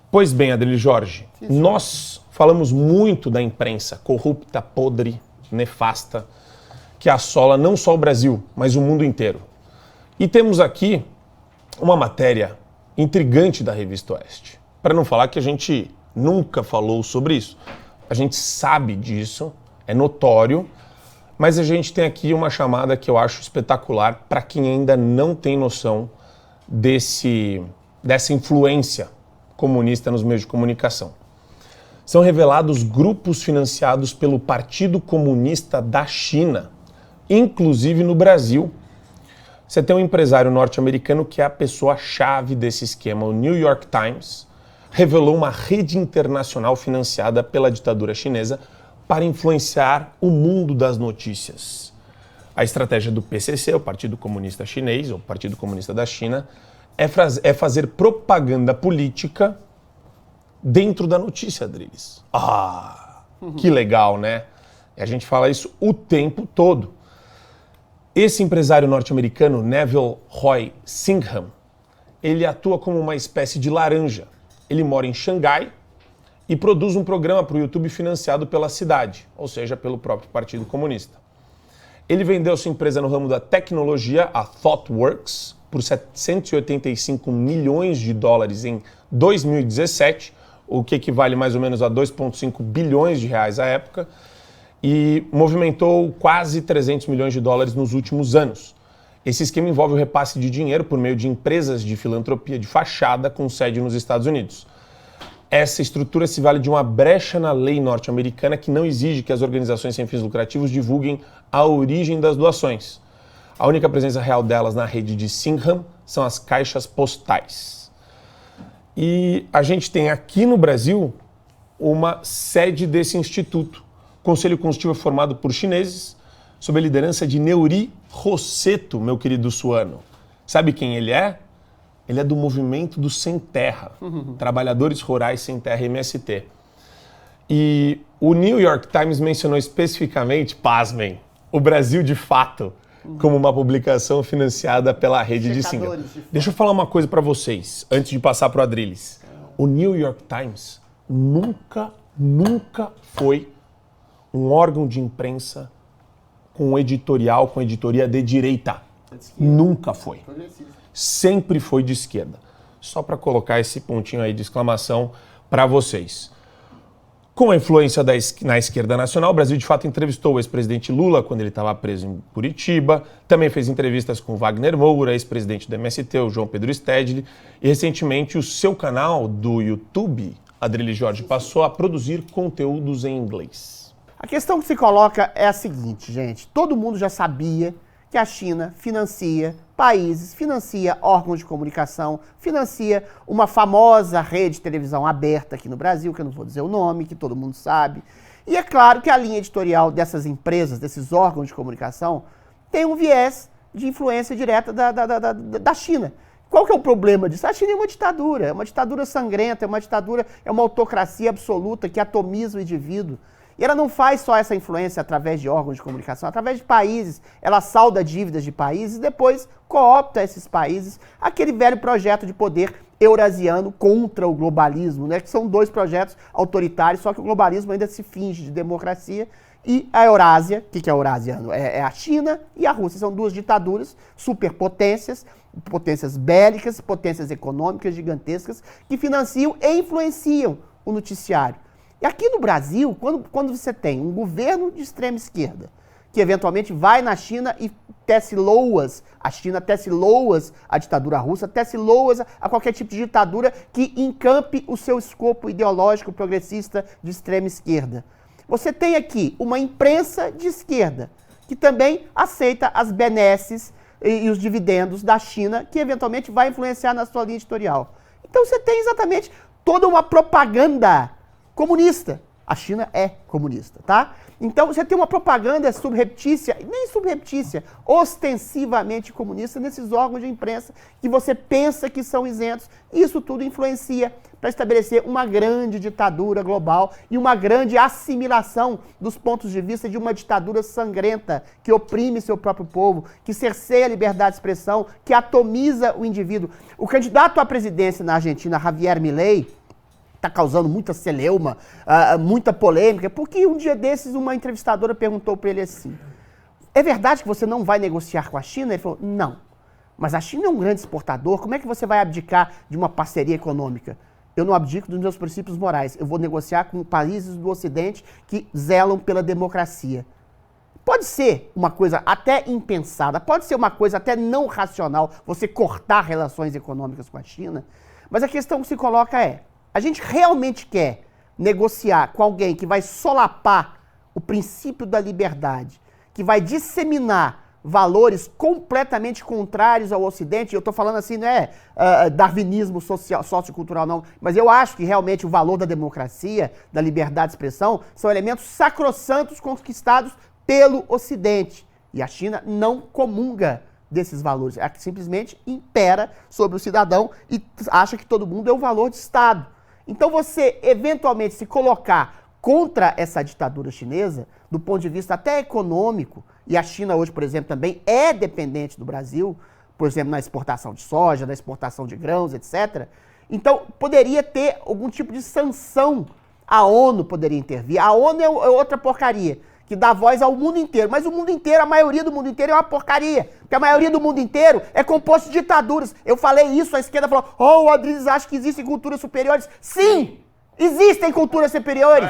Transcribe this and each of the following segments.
Pois bem, Adriles Jorge, nós falamos muito da imprensa corrupta, podre, nefasta, que assola não só o Brasil, mas o mundo inteiro. E temos aqui uma matéria intrigante da Revista Oeste. Para não falar que a gente nunca falou sobre isso. A gente sabe disso, é notório, mas a gente tem aqui uma chamada que eu acho espetacular para quem ainda não tem noção dessa influência comunista nos meios de comunicação. São revelados grupos financiados pelo Partido Comunista da China, inclusive no Brasil. Você tem um empresário norte-americano que é a pessoa-chave desse esquema. O New York Times revelou uma rede internacional financiada pela ditadura chinesa para influenciar o mundo das notícias. A estratégia do PCC, o Partido Comunista Chinês, ou Partido Comunista da China, é fazer propaganda política dentro da notícia, Adriles. Que legal, né? E a gente fala isso o tempo todo. Esse empresário norte-americano, Neville Roy Singham, ele atua como uma espécie de laranja. Ele mora em Xangai e produz um programa para o YouTube financiado pela cidade, ou seja, pelo próprio Partido Comunista. Ele vendeu sua empresa no ramo da tecnologia, a ThoughtWorks, por 785 milhões de dólares em 2017, o que equivale mais ou menos a 2,5 bilhões de reais à época, e movimentou quase 300 milhões de dólares nos últimos anos. Esse esquema envolve o repasse de dinheiro por meio de empresas de filantropia de fachada com sede nos Estados Unidos. Essa estrutura se vale de uma brecha na lei norte-americana que não exige que as organizações sem fins lucrativos divulguem a origem das doações. A única presença real delas na rede de Singham são as caixas postais. E a gente tem aqui no Brasil uma sede desse instituto. O Conselho Consultivo é formado por chineses, sob a liderança de Neuri Rossetto, meu querido Suano. Sabe quem ele é? Ele é do movimento do Sem Terra, Trabalhadores Rurais Sem Terra, MST. E o New York Times mencionou especificamente, pasmem, o Brasil de Fato, como uma publicação financiada pela rede de Singham. Deixa eu falar uma coisa para vocês, antes de passar para o Adriles. O New York Times nunca foi um órgão de imprensa com editorial, com editoria de direita. Nunca foi. Sempre foi de esquerda. Só para colocar esse pontinho aí de exclamação para vocês. Com a influência na esquerda nacional, o Brasil de Fato entrevistou o ex-presidente Lula quando ele estava preso em Curitiba, também fez entrevistas com Wagner Moura, ex-presidente do MST, o João Pedro Stedley, e recentemente o seu canal do YouTube, Adriles Jorge, passou a produzir conteúdos em inglês. A questão que se coloca é a seguinte, gente. Todo mundo já sabia que a China financia países, financia órgãos de comunicação, financia uma famosa rede de televisão aberta aqui no Brasil, que eu não vou dizer o nome, que todo mundo sabe. E é claro que a linha editorial dessas empresas, desses órgãos de comunicação, tem um viés de influência direta da China. Qual que é o problema disso? A China é uma ditadura sangrenta, é uma autocracia absoluta que atomiza o indivíduo. E ela não faz só essa influência através de órgãos de comunicação, através de países. Ela salda dívidas de países e depois coopta esses países aquele velho projeto de poder eurasiano contra o globalismo, né? Que são dois projetos autoritários, só que o globalismo ainda se finge de democracia. E a Eurásia, o que é eurasiano? É a China e a Rússia. São duas ditaduras, superpotências, potências bélicas, potências econômicas gigantescas, que financiam e influenciam o noticiário. E aqui no Brasil, quando você tem um governo de extrema esquerda, que eventualmente vai na China e tece loas, a China tece loas à ditadura russa, tece loas a qualquer tipo de ditadura que encampe o seu escopo ideológico progressista de extrema esquerda. Você tem aqui uma imprensa de esquerda, que também aceita as benesses e os dividendos da China, que eventualmente vai influenciar na sua linha editorial. Então você tem exatamente toda uma propaganda comunista. A China é comunista, tá? Então você tem uma propaganda subreptícia, nem subreptícia, ostensivamente comunista nesses órgãos de imprensa que você pensa que são isentos. Isso tudo influencia para estabelecer uma grande ditadura global e uma grande assimilação dos pontos de vista de uma ditadura sangrenta que oprime seu próprio povo, que cerceia a liberdade de expressão, que atomiza o indivíduo. O candidato à presidência na Argentina, Javier Milei, está causando muita celeuma, muita polêmica, porque um dia desses uma entrevistadora perguntou para ele assim, é verdade que você não vai negociar com a China? Ele falou, não, mas a China é um grande exportador, como é que você vai abdicar de uma parceria econômica? Eu não abdico dos meus princípios morais, eu vou negociar com países do Ocidente que zelam pela democracia. Pode ser uma coisa até impensada, pode ser uma coisa até não racional, você cortar relações econômicas com a China, mas a questão que se coloca é, a gente realmente quer negociar com alguém que vai solapar o princípio da liberdade, que vai disseminar valores completamente contrários ao Ocidente, eu estou falando assim, não é darwinismo social, sociocultural não, mas eu acho que realmente o valor da democracia, da liberdade de expressão, são elementos sacrossantos conquistados pelo Ocidente. E a China não comunga desses valores, é que simplesmente impera sobre o cidadão e acha que todo mundo é um valor de Estado. Então você, eventualmente, se colocar contra essa ditadura chinesa, do ponto de vista até econômico, e a China hoje, por exemplo, também é dependente do Brasil, por exemplo, na exportação de soja, na exportação de grãos, etc. Então, poderia ter algum tipo de sanção. A ONU poderia intervir. A ONU é outra porcaria, que dá voz ao mundo inteiro. Mas o mundo inteiro, a maioria do mundo inteiro é uma porcaria. Porque a maioria do mundo inteiro é composto de ditaduras. Eu falei isso, a esquerda falou, o Adriles acha que existem culturas superiores. Sim! Existem culturas superiores.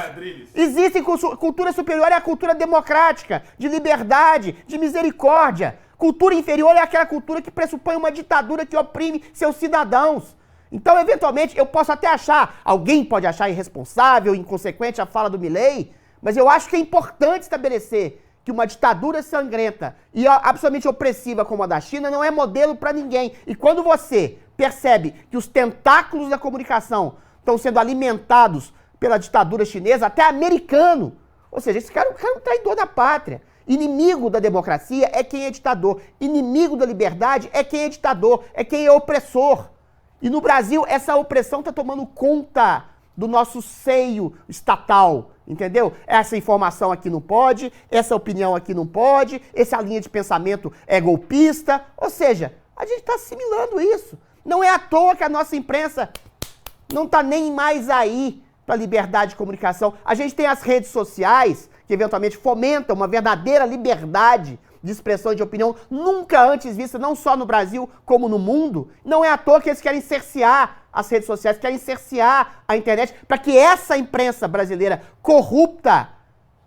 Existem culturas superiores, é a cultura democrática, de liberdade, de misericórdia. Cultura inferior é aquela cultura que pressupõe uma ditadura que oprime seus cidadãos. Então, eventualmente, eu posso até achar, alguém pode achar irresponsável, inconsequente a fala do Milei, mas eu acho que é importante estabelecer que uma ditadura sangrenta e absolutamente opressiva como a da China não é modelo para ninguém. E quando você percebe que os tentáculos da comunicação estão sendo alimentados pela ditadura chinesa, até americano. Ou seja, esse cara é um traidor da pátria. Inimigo da democracia é quem é ditador. Inimigo da liberdade é quem é ditador, é quem é opressor. E no Brasil, essa opressão está tomando conta do nosso seio estatal, entendeu? Essa informação aqui não pode, essa opinião aqui não pode, essa linha de pensamento é golpista. Ou seja, a gente está assimilando isso. Não é à toa que a nossa imprensa não está nem mais aí para a liberdade de comunicação. A gente tem as redes sociais, que eventualmente fomentam uma verdadeira liberdade de expressão e de opinião, nunca antes vista, não só no Brasil, como no mundo. Não é à toa que eles querem cercear as redes sociais, querem cercear a internet, para que essa imprensa brasileira corrupta,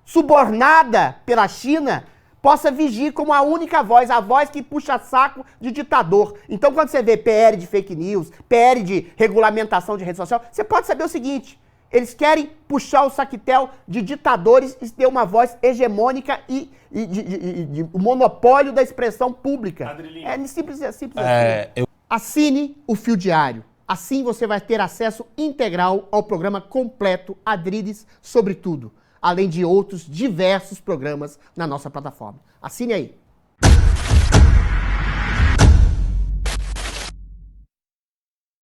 subornada pela China, possa vigir como a única voz, a voz que puxa saco de ditador. Então, quando você vê PL de fake news, PL de regulamentação de rede social, você pode saber o seguinte, eles querem puxar o saquetel de ditadores e ter uma voz hegemônica e de monopólio da expressão pública. Adrilinho. É simples assim. Assine o Fio Diário. Assim você vai ter acesso integral ao programa completo Adriles sobre tudo, além de outros diversos programas na nossa plataforma. Assine aí.